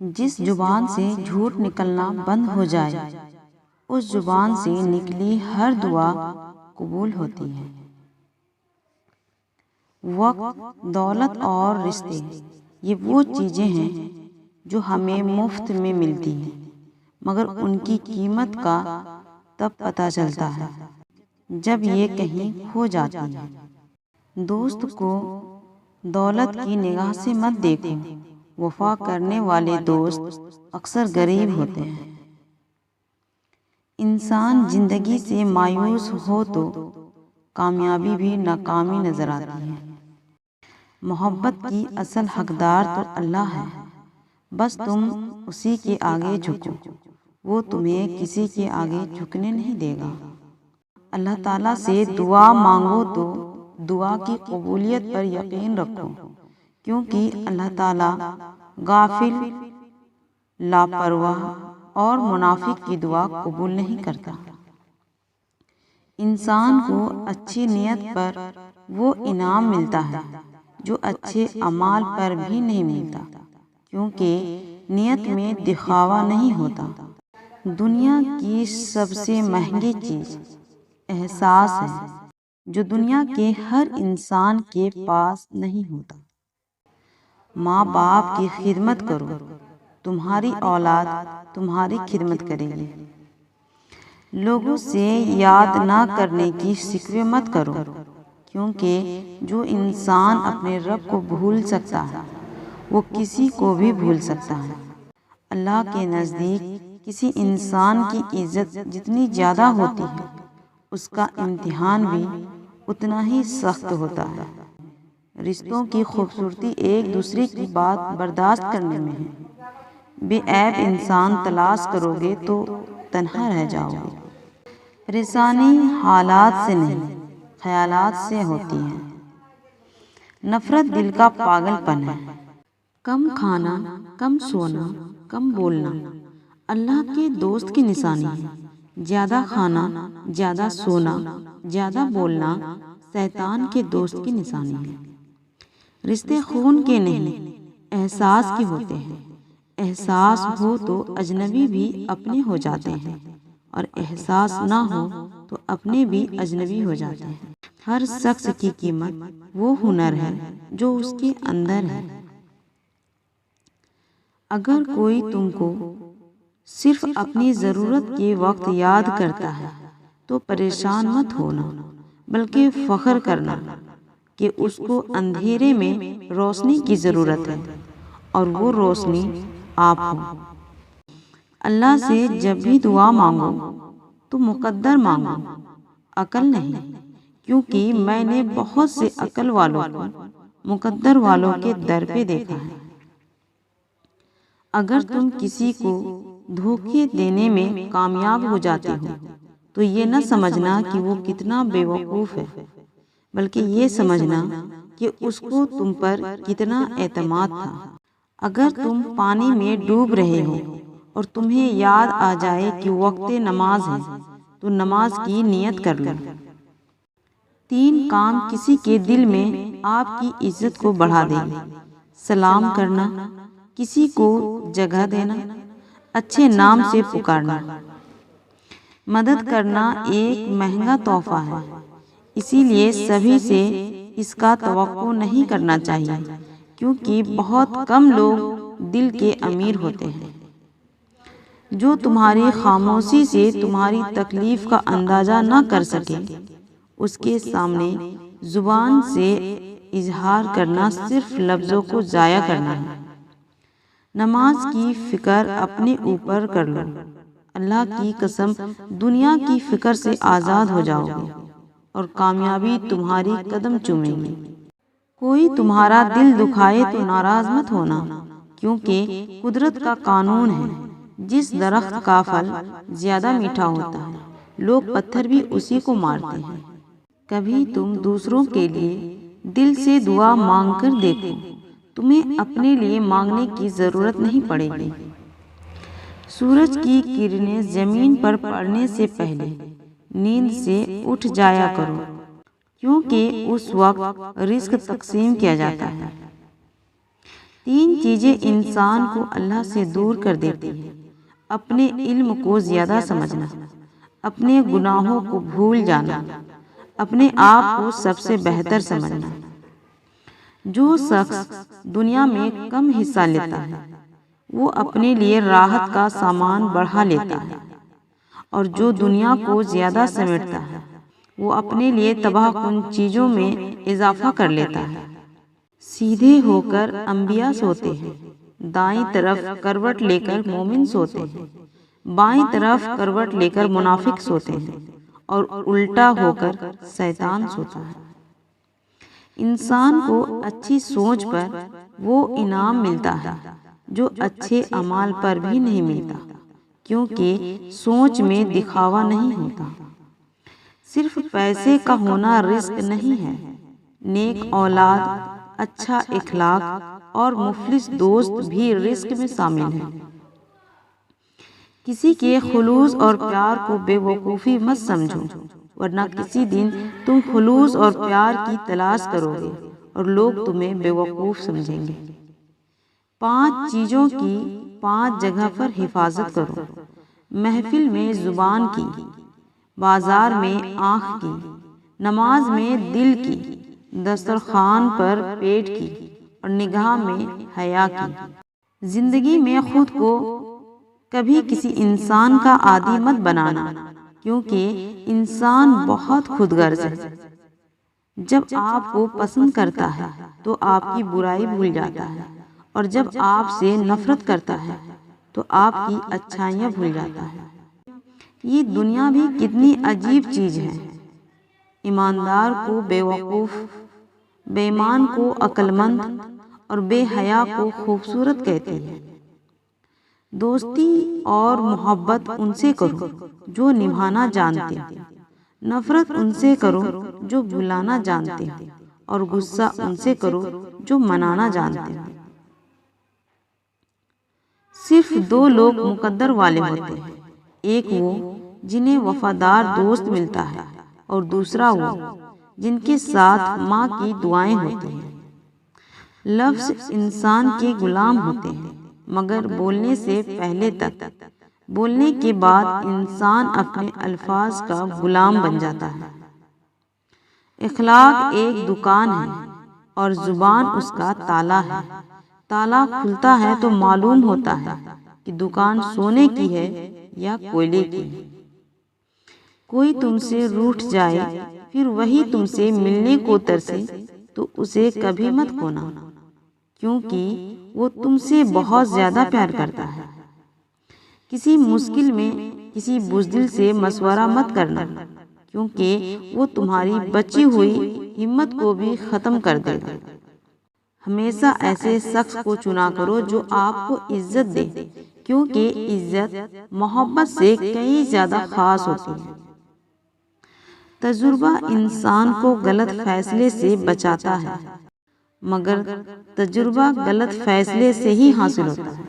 جس زبان سے جھوٹ نکلنا بند ہو جائے اس زبان سے نکلی ہر دعا قبول ہوتی ہے۔ وقت، دولت اور رشتے یہ وہ چیزیں ہیں جو ہمیں مفت میں ملتی ہیں، مگر ان کی قیمت کا تب پتہ چلتا ہے جب یہ کہیں کھو جاتی ہے۔ دوست کو دولت کی نگاہ سے مت دیکھو، وفا کرنے والے دوست اکثر غریب ہوتے ہیں۔ انسان زندگی سے مایوس ہو تو کامیابی بھی ناکامی نظر آتی ہے۔ محبت کی اصل حقدار تو اللہ ہے، بس تم اسی کے آگے جھکو، وہ تمہیں کسی کے آگے جھکنے نہیں دے گا۔ اللہ تعالیٰ سے دعا مانگو تو دعا کی قبولیت پر یقین رکھو، کیونکہ اللہ تعالیٰ غافل، لاپرواہ اور منافق کی دعا قبول نہیں کرتا۔ انسان کو اچھی نیت پر وہ انعام ملتا ہے جو اچھے اعمال پر بھی نہیں ملتا، کیونکہ نیت میں دکھاوا نہیں ہوتا۔ دنیا کی سب سے مہنگی چیز احساس ہے، جو دنیا کے ہر انسان کے پاس نہیں ہوتا۔ ماں باپ کی خدمت کرو، تمہاری اولاد تمہاری خدمت کرے گی۔ لوگوں سے یاد نہ کرنے کی شکوے مت کرو، کیونکہ جو انسان اپنے رب کو بھول سکتا ہے وہ کسی کو بھی بھول سکتا ہے۔ اللہ کے نزدیک کسی انسان کی عزت جتنی زیادہ ہوتی ہے، اس کا امتحان بھی اتنا ہی سخت ہوتا ہے۔ رشتوں کی خوبصورتی ایک دوسرے کی بات برداشت کرنے میں ہے۔ بے عیب انسان تلاش کرو گے تو تنہا رہ جاؤ گے۔ پریشانی حالات سے نہیں، خیالات سے ہوتی ہے۔ نفرت دل کا پاگل پن ہے۔ کم کھانا، کم سونا، کم بولنا اللہ کے دوست کی نشانی ہے۔ زیادہ کھانا، زیادہ سونا، زیادہ بولنا شیطان کے دوست کی نشانی ہے۔ رشتے خون کے نہیں، احساس کے ہوتے ہیں۔ احساس ہو تو اجنبی بھی اپنے ہو جاتے ہیں، اور احساس نہ ہو تو اپنے بھی اجنبی ہو جاتے ہیں۔ ہر شخص کی قیمت وہ ہنر ہے جو اس کے اندر ہے۔ اگر کوئی تم کو صرف اپنی ضرورت کے وقت یاد کرتا ہے تو پریشان مت ہونا، بلکہ فخر کرنا کہ اس کو اندھیرے میں روشنی کی ضرورت ہے، اور وہ روشنی آپ ہو۔ اللہ سے جب بھی دعا مانگو تو مقدر مانگو، عقل نہیں، کیونکہ میں نے بہت سے عقل والوں کو مقدر والوں کے در پہ دیکھا ہے۔ اگر تم کسی کو دھوکے دینے میں کامیاب ہو جاتے ہو تو یہ نہ سمجھنا کہ وہ کتنا بے وقوف ہے، بلکہ یہ سمجھنا کہ اس کو تم پر کتنا اعتماد تھا۔ اگر تم پانی میں ڈوب رہے ہو اور تمہیں یاد آ جائے کہ وقت نماز ہے تو نماز کی نیت کر لو۔ 3 کام کسی کے دل میں آپ کی عزت کو بڑھا دیں گے: سلام کرنا، کسی کو جگہ دینا، اچھے نام سے پکارنا۔ مدد کرنا ایک مہنگا تحفہ ہے، اسی لیے سبھی سے اس کا توقع نہیں کرنا چاہیے، کیونکہ بہت کم لوگ دل کے امیر ہوتے ہیں۔ جو تمہاری خاموشی سے تمہاری تکلیف کا اندازہ نہ کر سکے، اس کے سامنے زبان سے اظہار کرنا صرف لفظوں کو ضائع کرنا ہے۔ نماز کی فکر اپنے اوپر کر لو، اللہ کی قسم دنیا کی فکر سے آزاد ہو جاؤ گے اور کامیابی تمہاری قدم چومے گی۔ کوئی تمہارا دل دکھائے تو ناراض مت ہونا، کیونکہ قدرت کا قانون ہے، جس درخت کا پھل زیادہ میٹھا ہوتا ہے لوگ پتھر بھی اسی کو مارتے ہیں۔ کبھی تم دوسروں کے لیے دل سے دعا مانگ کر دیکھو، تمہیں اپنے لیے مانگنے کی ضرورت نہیں پڑے گی۔ سورج کی کرنیں زمین پر پڑنے سے پہلے نیند سے اٹھ جایا کرو، کیونکہ اس وقت رزق تقسیم کیا جاتا ہے۔ 3 چیزیں انسان کو اللہ سے دور کر دیتی ہیں: اپنے علم کو زیادہ سمجھنا، اپنے گناہوں کو بھول جانا، اپنے آپ کو سب سے بہتر سمجھنا۔ جو شخص دنیا میں کم حصہ لیتا ہے وہ اپنے لیے راحت کا سامان بڑھا لیتا ہے، اور جو دنیا کو زیادہ سمیٹتا ہے وہ اپنے لیے تباہ کن چیزوں میں اضافہ کر لیتا ہے۔ سیدھے ہو کر انبیاء سوتے ہیں، دائیں طرف کروٹ لے کر مومن سوتے ہیں، بائیں طرف کروٹ لے کر منافق سوتے ہیں، اور الٹا ہو کر شیطان سوتا ہے۔ انسان کو اچھی سوچ پر وہ انعام ملتا ہے جو اچھے اعمال پر بھی نہیں ملتا، کیونکہ سوچ میں دکھاوا نہیں ہوتا۔ صرف پیسے کا ہونا رزق نہیں ہے، نیک اولاد، اچھا اخلاق اور مخلص دوست بھی رزق میں شامل ہیں۔ کسی کے خلوص اور پیار کو بے وقوفی مت سمجھو، ورنہ کسی دن تم خلوص اور پیار کی تلاش کرو گے اور لوگ تمہیں بے وقوف سمجھیں گے۔ 5 چیزوں کی 5 جگہ پر حفاظت کرو: محفل میں زبان کی، بازار میں آنکھ کی، نماز میں دل کی، دسترخوان پر پیٹ کی، اور نگاہ میں حیا کی۔ زندگی میں خود کو کبھی کسی انسان کا عادی مت بنانا، کیونکہ انسان بہت خود غرض ہے۔ جب آپ کو پسند کرتا ہے تو آپ کی برائی بھول جاتا ہے، اور جب آپ سے نفرت کرتا ہے تو آپ کی اچھائیاں بھول جاتا ہے۔ یہ دنیا بھی کتنی عجیب چیز ہے۔ ایماندار کو بے وقوف، بے ایمان کو عقل مند، اور بے حیا کو خوبصورت کہتی ہے۔ دوستی اور محبت ان سے کرو جو نبھانا جانتے ہیں، نفرت ان سے کرو جو بھلانا جانتے ہیں، اور غصہ ان سے کرو جو منانا جانتے ہیں۔ صرف 2 لوگ مقدر والے ہوتے ہیں، ایک وہ جنہیں وفادار دوست ملتا ہے، اور دوسرا وہ جن کے ساتھ ماں کی دعائیں ہوتی ہیں۔ لفظ انسان کے غلام ہوتے ہیں، مگر بولنے سے پہلے تک، بولنے کے بعد انسان اپنے الفاظ کا غلام بن جاتا ہے۔ اخلاق ایک دکان ہے اور زبان اس کا تالا ہے۔ تالا کھلتا ہے تو معلوم ہوتا ہے کہ دکان سونے کی ہے یا کوئلے کی۔ کوئی تم سے روٹھ جائے پھر وہی تم سے ملنے کو ترسے تو اسے کبھی مت کھونا، کیونکہ وہ تم سے بہت زیادہ پیار کرتا ہے۔ کسی مشکل میں کسی بزدل سے مشورہ مت کرنا، کیونکہ وہ تمہاری بچی ہوئی ہمت کو بھی ختم کر دے گا۔ ہمیشہ ایسے شخص کو چنا کرو جو آپ کو عزت دے، کیونکہ عزت محبت سے کئی زیادہ خاص ہوتی ہے۔ تجربہ انسان کو غلط فیصلے سے بچاتا ہے، مگر تجربہ غلط فیصلے سے ہی حاصل ہوتا ہے۔